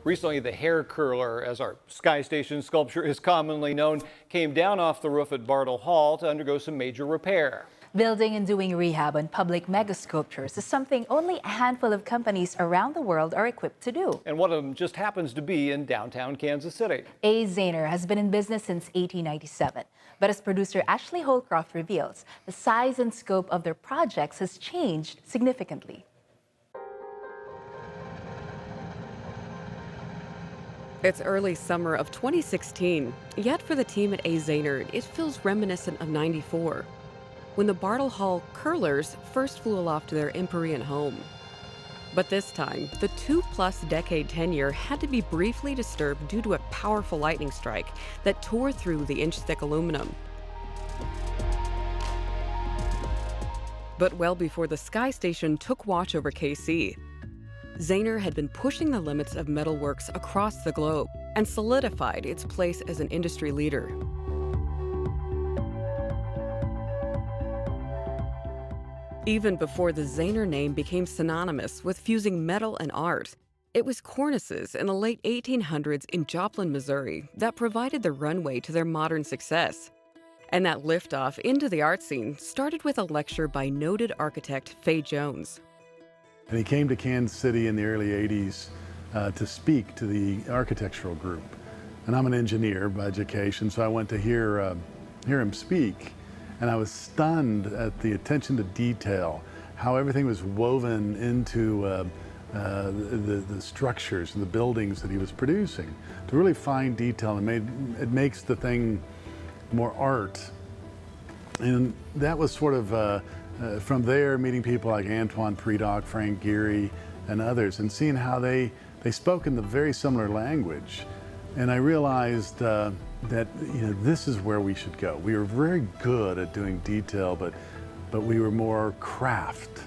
Recently, the hair curler, as our Sky Station sculpture is commonly known, came down off the roof at Bartle Hall to undergo some major repair. Building and doing rehab on public mega sculptures is something only a handful of companies around the world are equipped to do. And one of them just happens to be in downtown Kansas City. A. Zahner has been in business since 1897. But as producer Ashley Holcroft reveals, the size and scope of their projects has changed significantly. It's early summer of 2016, yet for the team at A. Zahner, it feels reminiscent of '94, when the Bartle Hall curlers first flew aloft to their Empyrean home. But this time, the 2+ decade tenure had to be briefly disturbed due to a powerful lightning strike that tore through the inch-thick aluminum. But well before the Sky Station took watch over KC, Zahner had been pushing the limits of metalworks across the globe and solidified its place as an industry leader. Even before the Zahner name became synonymous with fusing metal and art, it was cornices in the late 1800s in Joplin, Missouri, that provided the runway to their modern success. And that liftoff into the art scene started with a lecture by noted architect Fay Jones. And he came to Kansas City in the early 80s to speak to the architectural group. And I'm an engineer by education, so I went to hear him speak. And I was stunned at the attention to detail, how everything was woven into the structures and the buildings that he was producing. To really fine detail, it makes the thing more art. And that was sort of, from there, meeting people like Antoine Predock, Frank Gehry, and others, and seeing how they spoke in the very similar language. And I realized that this is where we should go. We were very good at doing detail, but we were more craft.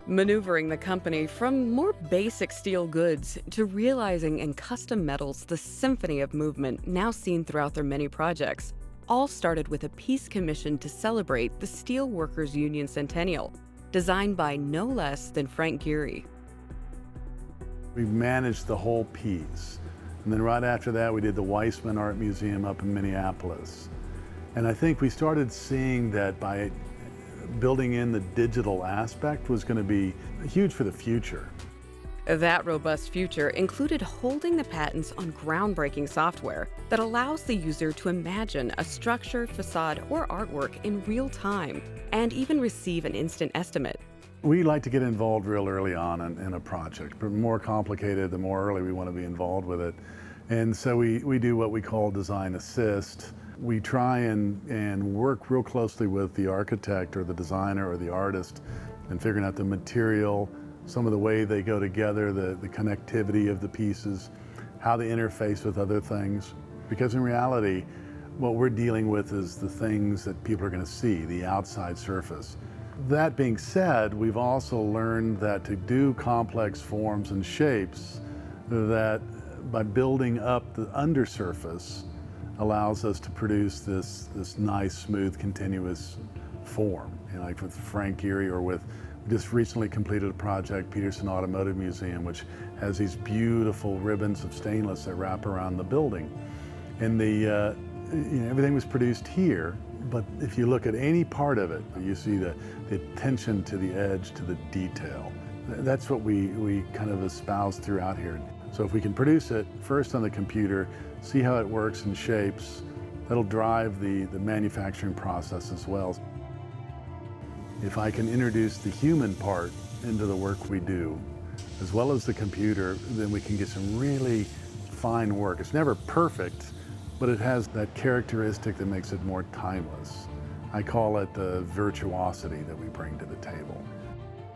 Maneuvering the company from more basic steel goods to realizing in custom metals the symphony of movement now seen throughout their many projects, all started with a piece commissioned to celebrate the Steel Workers Union Centennial, designed by no less than Frank Gehry. We managed the whole piece. And then right after that, we did the Weissman Art Museum up in Minneapolis. And I think we started seeing that by building in the digital aspect was going to be huge for the future. That robust future included holding the patents on groundbreaking software that allows the user to imagine a structure, facade, or artwork in real time and even receive an instant estimate. We like to get involved real early on in a project. The more complicated, the more early we want to be involved with it. And so we do what we call design assist. We try and work real closely with the architect or the designer or the artist and figuring out the material, some of the way they go together, the connectivity of the pieces, how they interface with other things. Because in reality, what we're dealing with is the things that people are going to see, the outside surface. That being said, we've also learned that to do complex forms and shapes, that by building up the undersurface allows us to produce this nice, smooth, continuous form. Like with Frank Gehry, or we just recently completed a project, Peterson Automotive Museum, which has these beautiful ribbons of stainless that wrap around the building. And everything was produced here. But if you look at any part of it, you see the attention to the edge, to the detail. That's what we kind of espouse throughout here. So if we can produce it first on the computer, see how it works and shapes, that'll drive the manufacturing process as well. If I can introduce the human part into the work we do, as well as the computer, then we can get some really fine work. It's never perfect, but it has that characteristic that makes it more timeless. I call it the virtuosity that we bring to the table.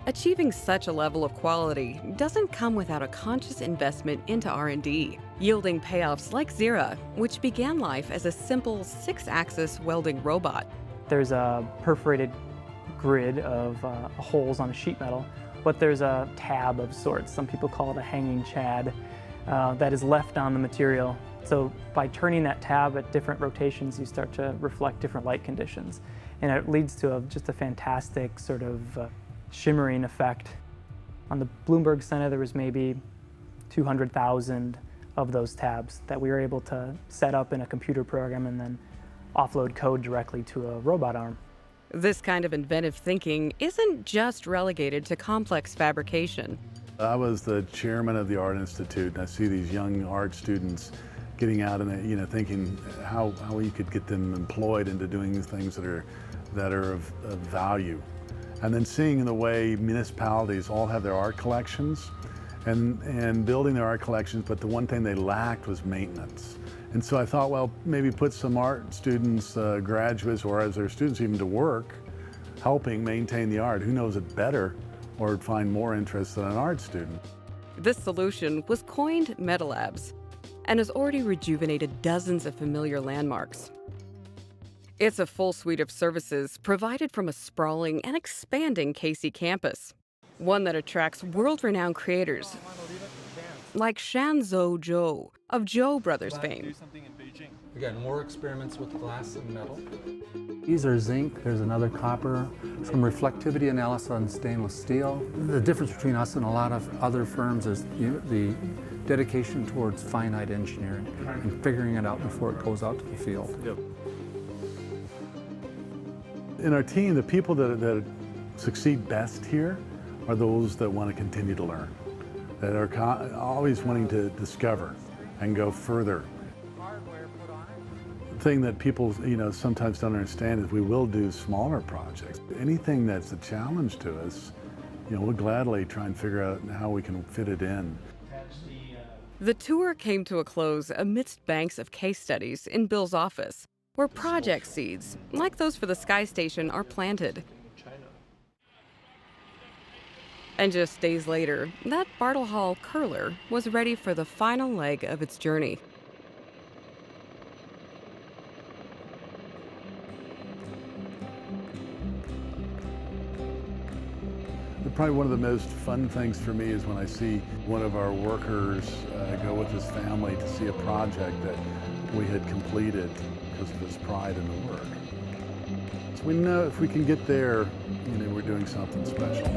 Achieving such a level of quality doesn't come without a conscious investment into R&D, yielding payoffs like Zira, which began life as a simple 6-axis welding robot. There's a perforated grid of holes on a sheet metal, but there's a tab of sorts. Some people call it a hanging chad that is left on the material. So by turning that tab at different rotations, you start to reflect different light conditions. And it leads to just a fantastic sort of shimmering effect. On the Bloomberg Center, there was maybe 200,000 of those tabs that we were able to set up in a computer program and then offload code directly to a robot arm. This kind of inventive thinking isn't just relegated to complex fabrication. I was the chairman of the Art Institute, and I see these young art students getting out and thinking how you could get them employed into doing things that are of value. And then seeing the way municipalities all have their art collections and building their art collections, but the one thing they lacked was maintenance. And so I thought, well, maybe put some art students, graduates, or as their students even to work, helping maintain the art. Who knows it better or find more interest than an art student? This solution was coined MetaLabs and has already rejuvenated dozens of familiar landmarks. It's a full suite of services provided from a sprawling and expanding Casey campus, one that attracts world-renowned creators like Shanzhou Zhou of Zhou Brothers fame. Again, more experiments with glass and metal. These are zinc, there's another copper, some reflectivity analysis on stainless steel. The difference between us and a lot of other firms is the dedication towards finite engineering and figuring it out before it goes out to the field. Yep. In our team, the people that succeed best here are those that want to continue to learn, that are always wanting to discover and go further. The thing that people sometimes don't understand is we will do smaller projects. Anything that's a challenge to us, we'll gladly try and figure out how we can fit it in. The tour came to a close amidst banks of case studies in Bill's office, where project seeds, like those for the Sky Station, are planted. And just days later, that Bartle Hall curler was ready for the final leg of its journey. Probably one of the most fun things for me is when I see one of our workers go with his family to see a project that we had completed because of his pride in the work. So we know if we can get there, we're doing something special.